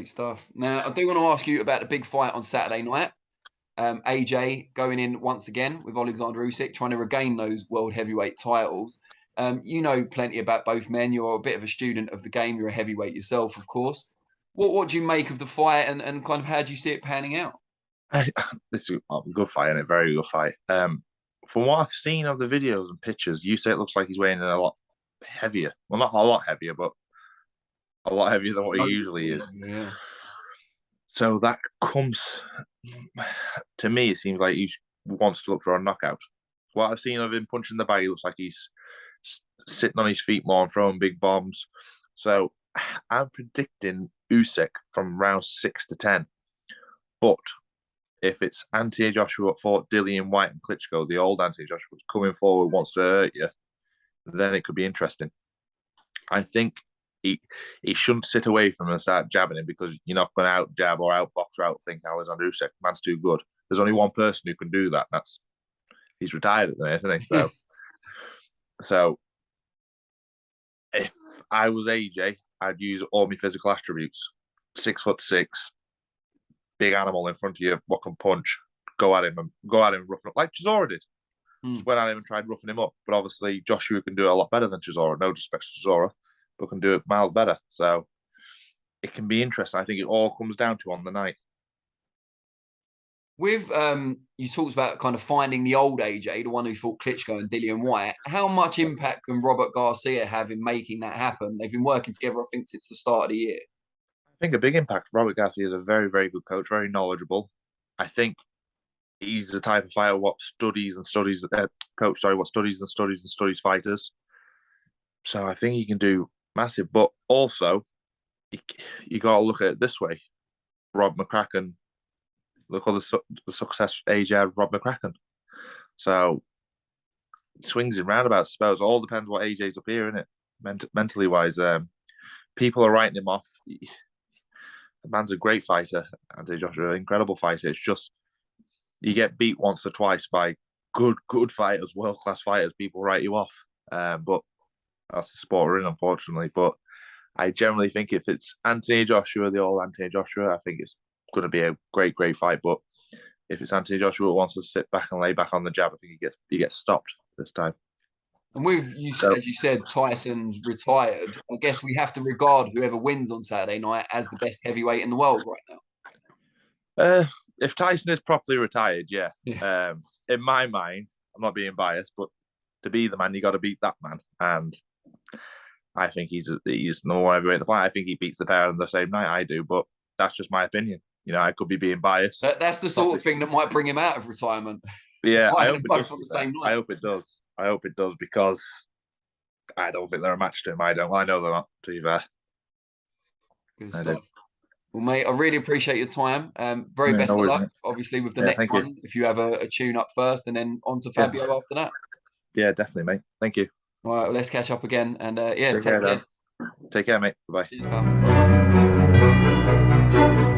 Great stuff. Now, I do want to ask you about the big fight on Saturday night. AJ going in once again with Oleksandr Usyk, trying to regain those world heavyweight titles. You know plenty about both men. You're a bit of a student of the game. You're a heavyweight yourself, of course. What do you make of the fight, and kind of how do you see it panning out? It's a good fight, and a very good fight. From what I've seen of the videos and pictures, you say it looks like he's weighing in a lot heavier. Well, not a lot heavier, but a lot heavier than what he usually is. Yeah. So that comes to me. It seems like he wants to look for a knockout. What I've seen of him punching the bag, it looks like he's sitting on his feet more and throwing big bombs. So I'm predicting Usyk from round 6 to 10. But if it's Anthony Joshua fought Dillian White and Klitschko, the old Anthony Joshua's coming forward, wants to hurt you, then it could be interesting. I think he shouldn't sit away from him and start jabbing him, because you're not going to out jab or out box or outthink Oleksandr Usyk. Man's too good. There's only one person who can do that. He's retired at the minute, isn't he? So if I was AJ, I'd use all my physical attributes. 6'6", big animal in front of you, what can punch, go at him, roughen up like Chisora did. Just went at him and tried roughing him up. But obviously Joshua can do it a lot better than Chisora. No disrespect to Chisora, but can do it miles better. So it can be interesting. I think it all comes down to on the night. With you talked about kind of finding the old AJ, the one who fought Klitschko and Dillian White. How much impact can Robert Garcia have in making that happen? They've been working together, I think, since the start of the year. I think a big impact. Robert Garcia is a very, very good coach, very knowledgeable. I think he's the type of fighter what studies fighters. So I think he can do massive. But also, you got to look at it this way. Rob McCracken, look at the success AJ had Rob McCracken. So it swings in roundabouts, I suppose. All depends what AJ's up here, innit? Mentally wise. People are writing him off. The man's a great fighter, Anthony Joshua, incredible fighter. It's just you get beat once or twice by good fighters, world-class fighters. People write you off. But that's the sport we're in, unfortunately. But I generally think if it's Anthony Joshua, the old Anthony Joshua, I think it's going to be a great, great fight. But if it's Anthony Joshua who wants to sit back and lay back on the jab, I think he gets stopped this time. And with you, as you said, Tyson's retired. I guess we have to regard whoever wins on Saturday night as the best heavyweight in the world right now. If Tyson is properly retired, yeah. In my mind, I'm not being biased, but to be the man, you got to beat that man. And I think he's number one heavyweight in the fight. I think he beats the pair on the same night I do, but that's just my opinion. You know, I could be being biased. That's the sort of thing that might bring him out of retirement. Yeah, I hope it does. I hope it does, because I don't think they're a match to him. I know they're not, to be fair. Good stuff. Well, mate, I really appreciate your time. Very best of luck, obviously, with the next one. If you have a tune-up first, and then on to Fabio after that. Yeah, definitely, mate. Thank you. All right, well, let's catch up again. And, take care. Take care, mate. Bye-bye. Cheers, pal.